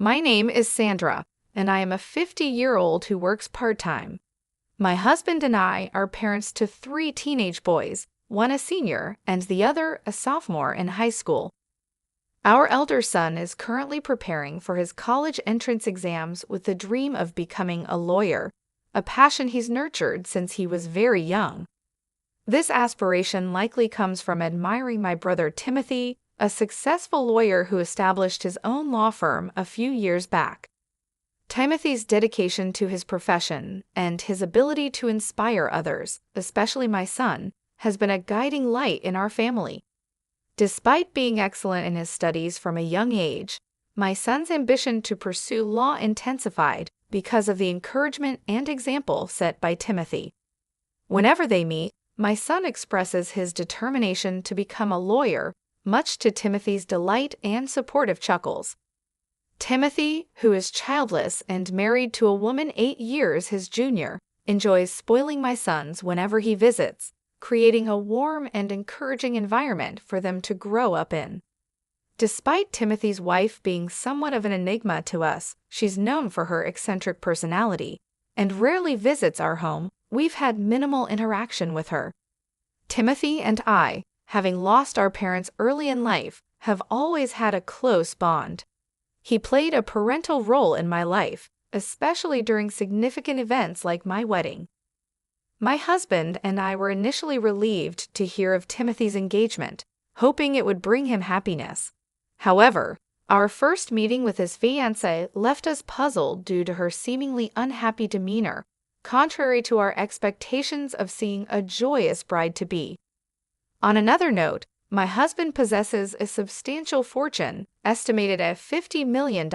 My name is Sandra, and I am a 50-year-old who works part-time. My husband and I are parents to 3 teenage boys, one a senior and the other a sophomore in high school. Our elder son is currently preparing for his college entrance exams with the dream of becoming a lawyer, a passion he's nurtured since he was very young. This aspiration likely comes from admiring my brother Timothy, a successful lawyer who established his own law firm a few years back. Timothy's dedication to his profession and his ability to inspire others, especially my son, has been a guiding light in our family. Despite being excellent in his studies from a young age, my son's ambition to pursue law intensified because of the encouragement and example set by Timothy. Whenever they meet, my son expresses his determination to become a lawyer, much to Timothy's delight and supportive chuckles. Timothy, who is childless and married to a woman 8 years his junior, enjoys spoiling my sons whenever he visits, creating a warm and encouraging environment for them to grow up in. Despite Timothy's wife being somewhat of an enigma to us, she's known for her eccentric personality, and rarely visits our home. We've had minimal interaction with her. Timothy and I, having lost our parents early in life, have always had a close bond. He played a parental role in my life, especially during significant events like my wedding. My husband and I were initially relieved to hear of Timothy's engagement, hoping it would bring him happiness. However, our first meeting with his fiancée left us puzzled due to her seemingly unhappy demeanor, contrary to our expectations of seeing a joyous bride-to-be. On another note, my husband possesses a substantial fortune, estimated at $50 million,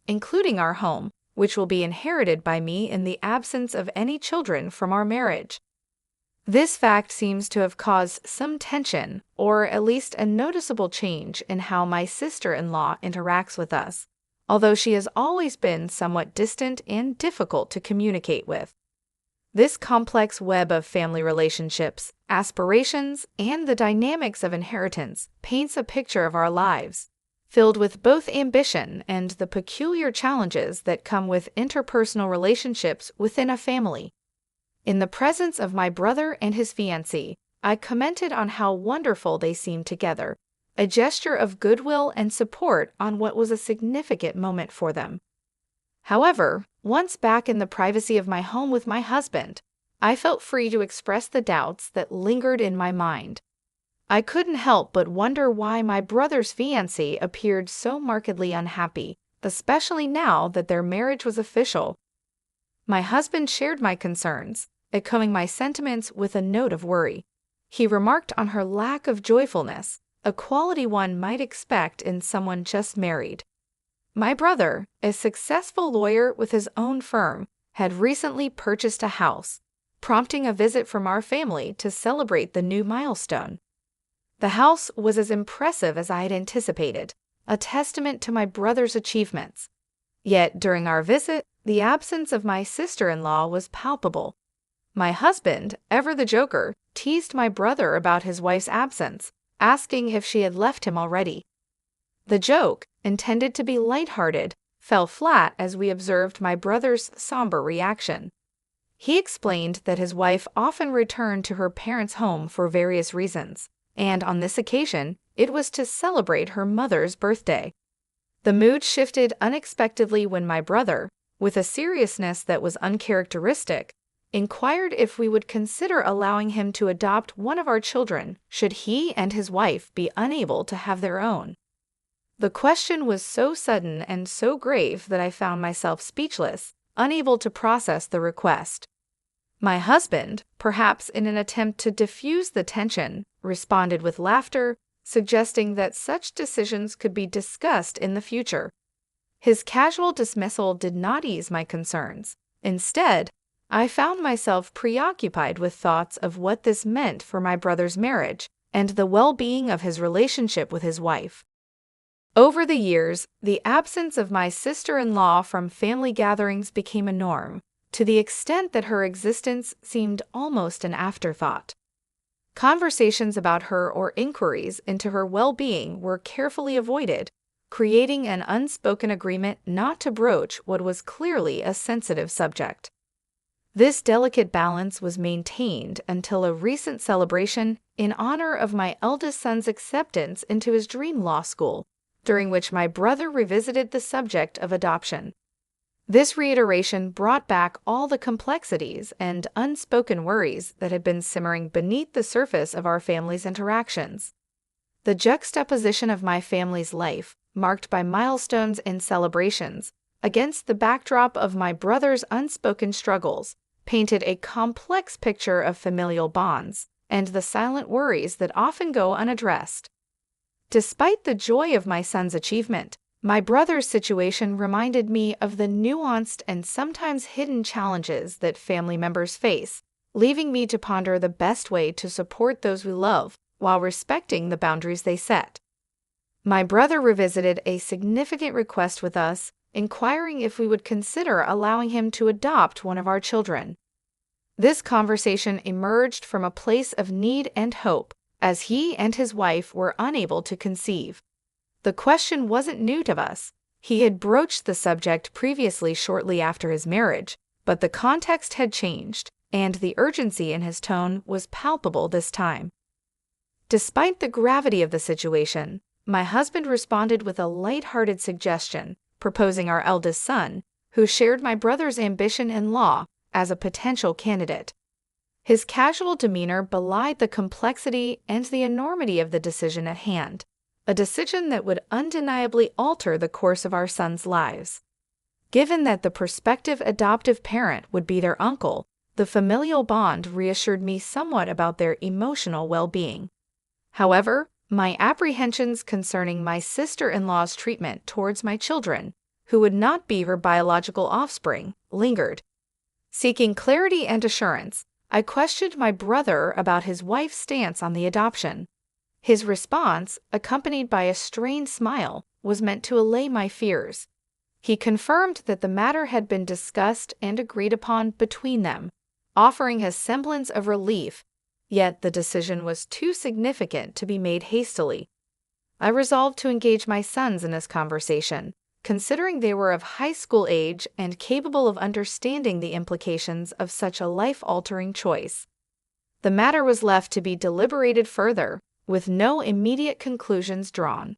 including our home, which will be inherited by me in the absence of any children from our marriage. This fact seems to have caused some tension, or at least a noticeable change in how my sister-in-law interacts with us, although she has always been somewhat distant and difficult to communicate with. This complex web of family relationships, aspirations, and the dynamics of inheritance paints a picture of our lives, filled with both ambition and the peculiar challenges that come with interpersonal relationships within a family. In the presence of my brother and his fiancée, I commented on how wonderful they seemed together, a gesture of goodwill and support on what was a significant moment for them. However, once back in the privacy of my home with my husband, I felt free to express the doubts that lingered in my mind. I couldn't help but wonder why my brother's fiancée appeared so markedly unhappy, especially now that their marriage was official. My husband shared my concerns, echoing my sentiments with a note of worry. He remarked on her lack of joyfulness, a quality one might expect in someone just married. My brother, a successful lawyer with his own firm, had recently purchased a house, prompting a visit from our family to celebrate the new milestone. The house was as impressive as I had anticipated, a testament to my brother's achievements. Yet during our visit, the absence of my sister-in-law was palpable. My husband, ever the joker, teased my brother about his wife's absence, asking if she had left him already. The joke, intended to be lighthearted, fell flat as we observed my brother's somber reaction. He explained that his wife often returned to her parents' home for various reasons, and on this occasion, it was to celebrate her mother's birthday. The mood shifted unexpectedly when my brother, with a seriousness that was uncharacteristic, inquired if we would consider allowing him to adopt one of our children should he and his wife be unable to have their own. The question was so sudden and so grave that I found myself speechless, unable to process the request. My husband, perhaps in an attempt to diffuse the tension, responded with laughter, suggesting that such decisions could be discussed in the future. His casual dismissal did not ease my concerns. Instead, I found myself preoccupied with thoughts of what this meant for my brother's marriage and the well-being of his relationship with his wife. Over the years, the absence of my sister-in-law from family gatherings became a norm, to the extent that her existence seemed almost an afterthought. Conversations about her or inquiries into her well-being were carefully avoided, creating an unspoken agreement not to broach what was clearly a sensitive subject. This delicate balance was maintained until a recent celebration in honor of my eldest son's acceptance into his dream law school, during which my brother revisited the subject of adoption. This reiteration brought back all the complexities and unspoken worries that had been simmering beneath the surface of our family's interactions. The juxtaposition of my family's life, marked by milestones and celebrations, against the backdrop of my brother's unspoken struggles, painted a complex picture of familial bonds and the silent worries that often go unaddressed. Despite the joy of my son's achievement, my brother's situation reminded me of the nuanced and sometimes hidden challenges that family members face, leaving me to ponder the best way to support those we love while respecting the boundaries they set. My brother revisited a significant request with us, inquiring if we would consider allowing him to adopt one of our children. This conversation emerged from a place of need and hope, as he and his wife were unable to conceive. The question wasn't new to us. He had broached the subject previously shortly after his marriage, but the context had changed, and the urgency in his tone was palpable this time. Despite the gravity of the situation, my husband responded with a light-hearted suggestion, proposing our eldest son, who shared my brother's ambition in law, as a potential candidate. His casual demeanor belied the complexity and the enormity of the decision at hand, a decision that would undeniably alter the course of our sons' lives. Given that the prospective adoptive parent would be their uncle, the familial bond reassured me somewhat about their emotional well-being. However, my apprehensions concerning my sister-in-law's treatment towards my children, who would not be her biological offspring, lingered. Seeking clarity and assurance, I questioned my brother about his wife's stance on the adoption. His response, accompanied by a strained smile, was meant to allay my fears. He confirmed that the matter had been discussed and agreed upon between them, offering a semblance of relief, yet the decision was too significant to be made hastily. I resolved to engage my sons in this conversation, considering they were of high school age and capable of understanding the implications of such a life-altering choice. The matter was left to be deliberated further, with no immediate conclusions drawn.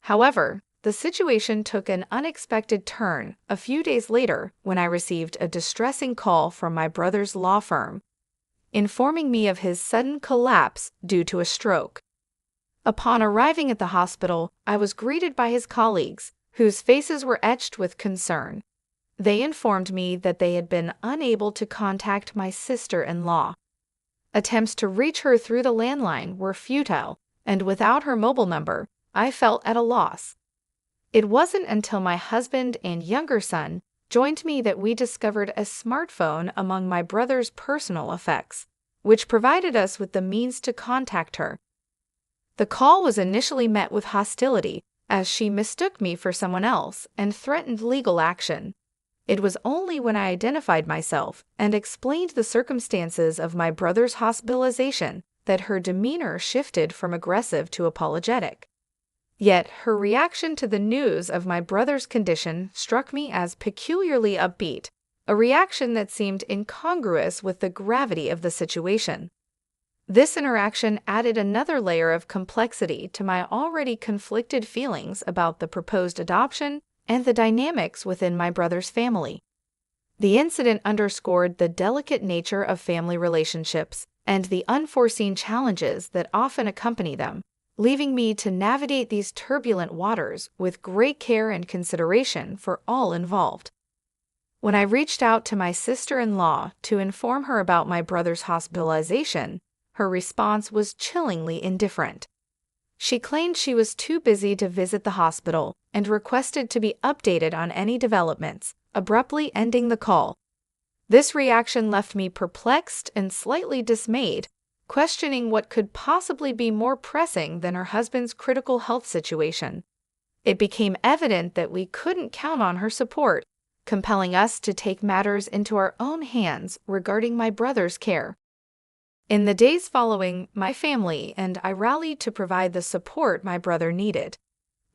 However, the situation took an unexpected turn a few days later when I received a distressing call from my brother's law firm, informing me of his sudden collapse due to a stroke. Upon arriving at the hospital, I was greeted by his colleagues, whose faces were etched with concern. They informed me that they had been unable to contact my sister-in-law. Attempts to reach her through the landline were futile, and without her mobile number, I felt at a loss. It wasn't until my husband and younger son joined me that we discovered a smartphone among my brother's personal effects, which provided us with the means to contact her. The call was initially met with hostility, as she mistook me for someone else and threatened legal action. It was only when I identified myself and explained the circumstances of my brother's hospitalization that her demeanor shifted from aggressive to apologetic. Yet her reaction to the news of my brother's condition struck me as peculiarly upbeat, a reaction that seemed incongruous with the gravity of the situation. This interaction added another layer of complexity to my already conflicted feelings about the proposed adoption and the dynamics within my brother's family. The incident underscored the delicate nature of family relationships and the unforeseen challenges that often accompany them, leaving me to navigate these turbulent waters with great care and consideration for all involved. When I reached out to my sister-in-law to inform her about my brother's hospitalization, her response was chillingly indifferent. She claimed she was too busy to visit the hospital and requested to be updated on any developments, abruptly ending the call. This reaction left me perplexed and slightly dismayed, questioning what could possibly be more pressing than her husband's critical health situation. It became evident that we couldn't count on her support, compelling us to take matters into our own hands regarding my brother's care. In the days following, my family and I rallied to provide the support my brother needed.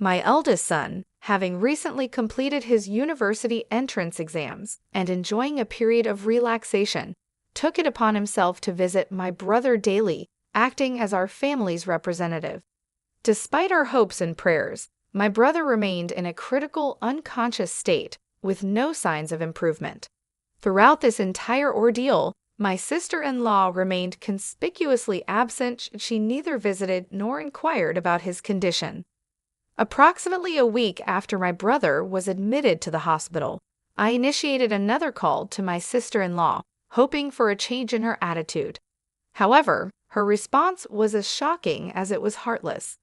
My eldest son, having recently completed his university entrance exams and enjoying a period of relaxation, took it upon himself to visit my brother daily, acting as our family's representative. Despite our hopes and prayers, my brother remained in a critical, unconscious state with no signs of improvement. Throughout this entire ordeal, my sister-in-law remained conspicuously absent. She neither visited nor inquired about his condition. Approximately a week after my brother was admitted to the hospital, I initiated another call to my sister-in-law, hoping for a change in her attitude. However, her response was as shocking as it was heartless.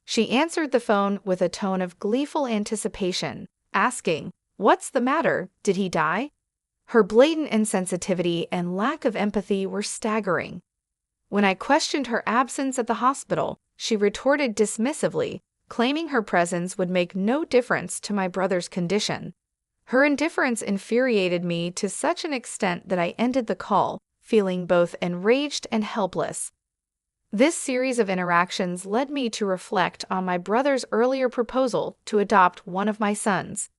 She answered the phone with a tone of gleeful anticipation, asking, "What's the matter? Did he die?" Her blatant insensitivity and lack of empathy were staggering. When I questioned her absence at the hospital, she retorted dismissively, claiming her presence would make no difference to my brother's condition. Her indifference infuriated me to such an extent that I ended the call, feeling both enraged and helpless. This series of interactions led me to reflect on my brother's earlier proposal to adopt one of my sons.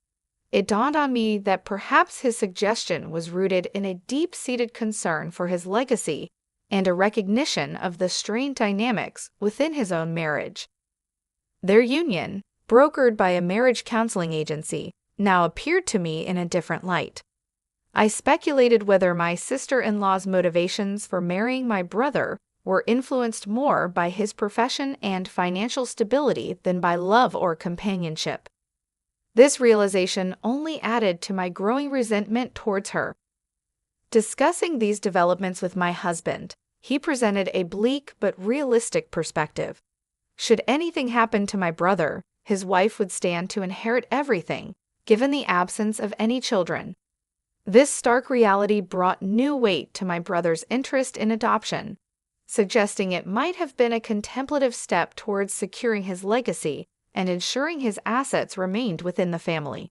It dawned on me that perhaps his suggestion was rooted in a deep-seated concern for his legacy and a recognition of the strained dynamics within his own marriage. Their union, brokered by a marriage counseling agency, now appeared to me in a different light. I speculated whether my sister-in-law's motivations for marrying my brother were influenced more by his profession and financial stability than by love or companionship. This realization only added to my growing resentment towards her. Discussing these developments with my husband, he presented a bleak but realistic perspective. Should anything happen to my brother, his wife would stand to inherit everything, given the absence of any children. This stark reality brought new weight to my brother's interest in adoption, suggesting it might have been a contemplative step towards securing his legacy and ensuring his assets remained within the family.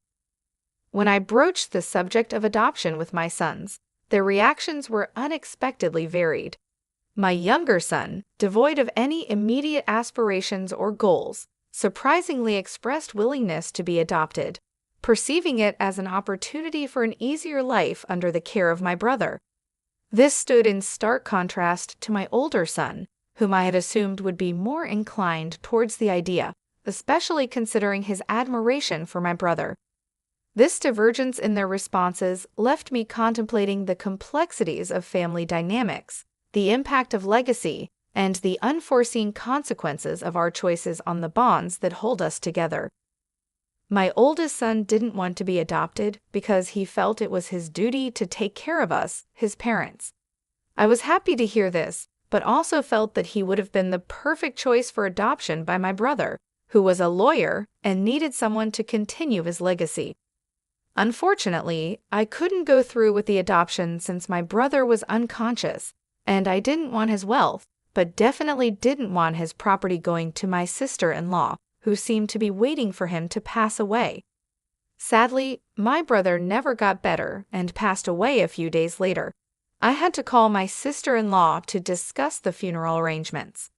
When I broached the subject of adoption with my sons, their reactions were unexpectedly varied. My younger son, devoid of any immediate aspirations or goals, surprisingly expressed willingness to be adopted, perceiving it as an opportunity for an easier life under the care of my brother. This stood in stark contrast to my older son, whom I had assumed would be more inclined towards the idea, especially considering his admiration for my brother. This divergence in their responses left me contemplating the complexities of family dynamics, the impact of legacy, and the unforeseen consequences of our choices on the bonds that hold us together. My oldest son didn't want to be adopted because he felt it was his duty to take care of us, his parents. I was happy to hear this, but also felt that he would have been the perfect choice for adoption by my brother, who was a lawyer and needed someone to continue his legacy. Unfortunately, I couldn't go through with the adoption since my brother was unconscious, and I didn't want his wealth, but definitely didn't want his property going to my sister-in-law, who seemed to be waiting for him to pass away. Sadly, my brother never got better and passed away a few days later. I had to call my sister-in-law to discuss the funeral arrangements.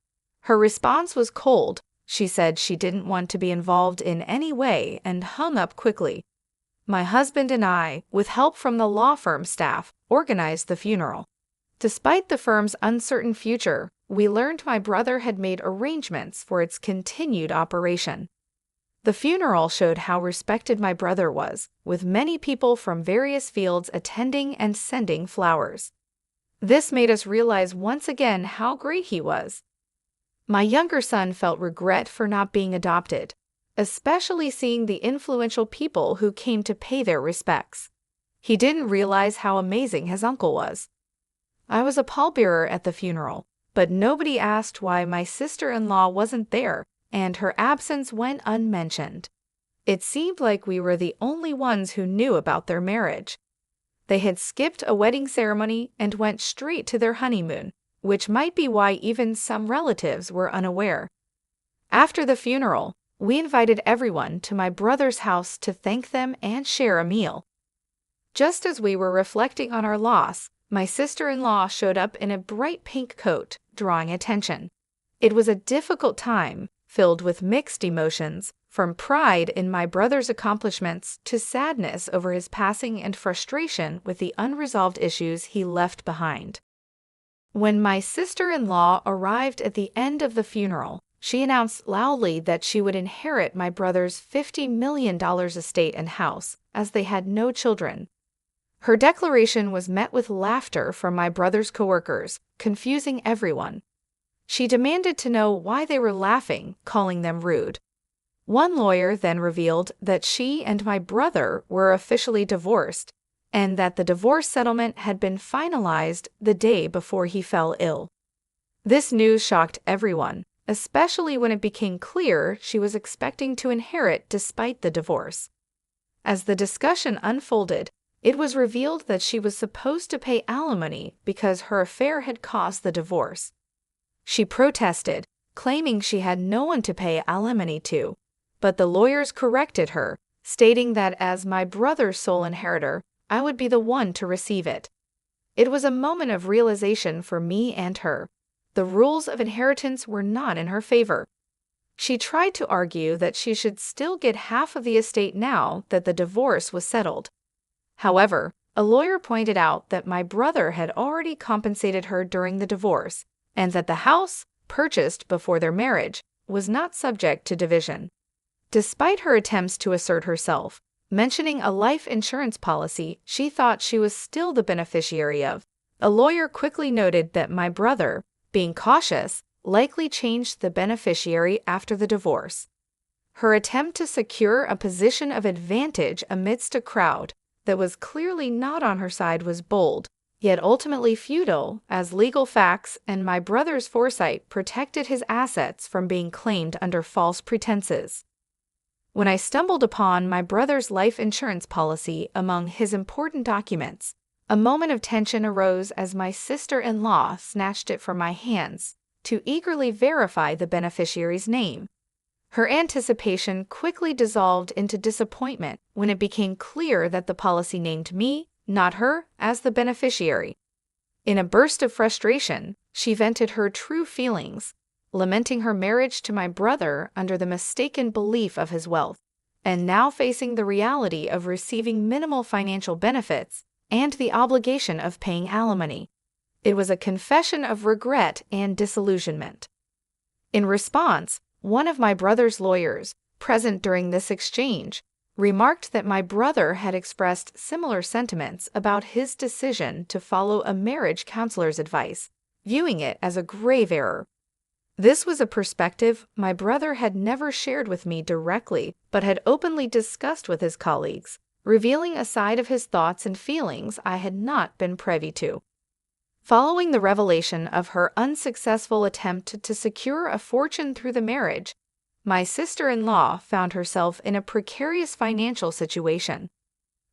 Her response was cold. She said she didn't want to be involved in any way and hung up quickly. My husband and I, with help from the law firm staff, organized the funeral. Despite the firm's uncertain future, we learned my brother had made arrangements for its continued operation. The funeral showed how respected my brother was, with many people from various fields attending and sending flowers. This made us realize once again how great he was. My younger son felt regret for not being adopted, especially seeing the influential people who came to pay their respects. He didn't realize how amazing his uncle was. I was a pallbearer at the funeral, but nobody asked why my sister-in-law wasn't there, and her absence went unmentioned. It seemed like we were the only ones who knew about their marriage. They had skipped a wedding ceremony and went straight to their honeymoon, which might be why even some relatives were unaware. After the funeral, we invited everyone to my brother's house to thank them and share a meal. Just as we were reflecting on our loss, my sister-in-law showed up in a bright pink coat, drawing attention. It was a difficult time, filled with mixed emotions, from pride in my brother's accomplishments to sadness over his passing and frustration with the unresolved issues he left behind. When my sister-in-law arrived at the end of the funeral, she announced loudly that she would inherit my brother's $50 million estate and house, as they had no children. Her declaration was met with laughter from my brother's coworkers, confusing everyone. She demanded to know why they were laughing, calling them rude. One lawyer then revealed that she and my brother were officially divorced, and that the divorce settlement had been finalized the day before he fell ill. This news shocked everyone, especially when it became clear she was expecting to inherit despite the divorce. As the discussion unfolded, it was revealed that she was supposed to pay alimony because her affair had caused the divorce. She protested, claiming she had no one to pay alimony to, but the lawyers corrected her, stating that as my brother's sole inheritor, I would be the one to receive it. It was a moment of realization for me and her. The rules of inheritance were not in her favor. She tried to argue that she should still get half of the estate now that the divorce was settled. However, a lawyer pointed out that my brother had already compensated her during the divorce, and that the house, purchased before their marriage, was not subject to division. Despite her attempts to assert herself, mentioning a life insurance policy she thought she was still the beneficiary of, a lawyer quickly noted that my brother, being cautious, likely changed the beneficiary after the divorce. Her attempt to secure a position of advantage amidst a crowd that was clearly not on her side was bold, yet ultimately futile, as legal facts and my brother's foresight protected his assets from being claimed under false pretenses. When I stumbled upon my brother's life insurance policy among his important documents, a moment of tension arose as my sister-in-law snatched it from my hands to eagerly verify the beneficiary's name. Her anticipation quickly dissolved into disappointment when it became clear that the policy named me, not her, as the beneficiary. In a burst of frustration, she vented her true feelings, lamenting her marriage to my brother under the mistaken belief of his wealth, and now facing the reality of receiving minimal financial benefits and the obligation of paying alimony. It was a confession of regret and disillusionment. In response, one of my brother's lawyers, present during this exchange, remarked that my brother had expressed similar sentiments about his decision to follow a marriage counselor's advice, viewing it as a grave error. This was a perspective my brother had never shared with me directly, but had openly discussed with his colleagues, revealing a side of his thoughts and feelings I had not been privy to. Following the revelation of her unsuccessful attempt to secure a fortune through the marriage, my sister-in-law found herself in a precarious financial situation.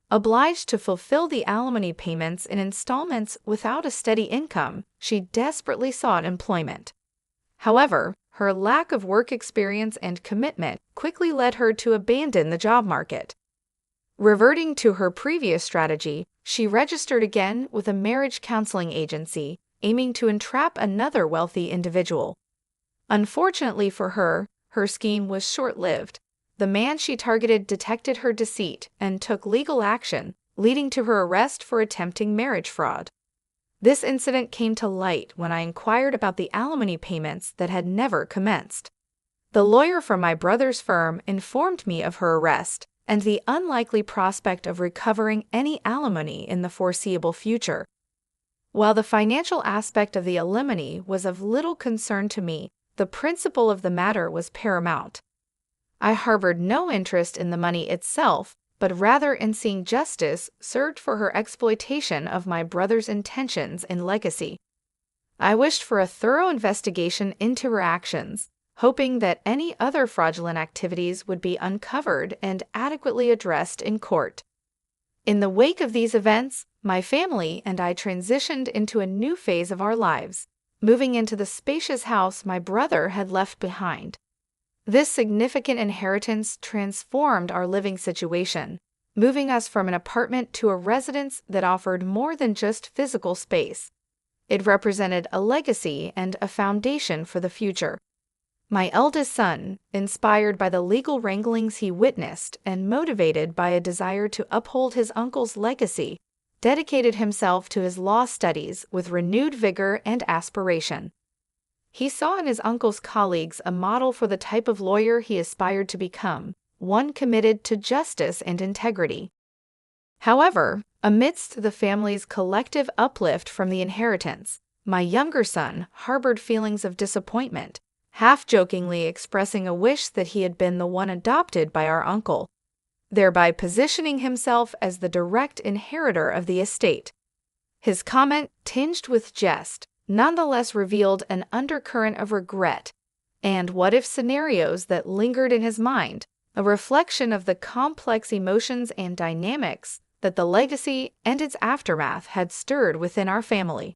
Obliged to fulfill the alimony payments in installments without a steady income, she desperately sought employment. However, her lack of work experience and commitment quickly led her to abandon the job market. Reverting to her previous strategy, she registered again with a marriage counseling agency, aiming to entrap another wealthy individual. Unfortunately for her, her scheme was short-lived. The man she targeted detected her deceit and took legal action, leading to her arrest for attempting marriage fraud. This incident came to light when I inquired about the alimony payments that had never commenced. The lawyer from my brother's firm informed me of her arrest and the unlikely prospect of recovering any alimony in the foreseeable future. While the financial aspect of the alimony was of little concern to me, the principle of the matter was paramount. I harbored no interest in the money itself, but rather in seeing justice served for her exploitation of my brother's intentions and legacy. I wished for a thorough investigation into her actions, hoping that any other fraudulent activities would be uncovered and adequately addressed in court. In the wake of these events, my family and I transitioned into a new phase of our lives, moving into the spacious house my brother had left behind. This significant inheritance transformed our living situation, moving us from an apartment to a residence that offered more than just physical space. It represented a legacy and a foundation for the future. My eldest son, inspired by the legal wranglings he witnessed and motivated by a desire to uphold his uncle's legacy, dedicated himself to his law studies with renewed vigor and aspiration. He saw in his uncle's colleagues a model for the type of lawyer he aspired to become, one committed to justice and integrity. However, amidst the family's collective uplift from the inheritance, my younger son harbored feelings of disappointment, half-jokingly expressing a wish that he had been the one adopted by our uncle, thereby positioning himself as the direct inheritor of the estate. His comment, tinged with jest, nonetheless revealed an undercurrent of regret and what-if scenarios that lingered in his mind, a reflection of the complex emotions and dynamics that the legacy and its aftermath had stirred within our family.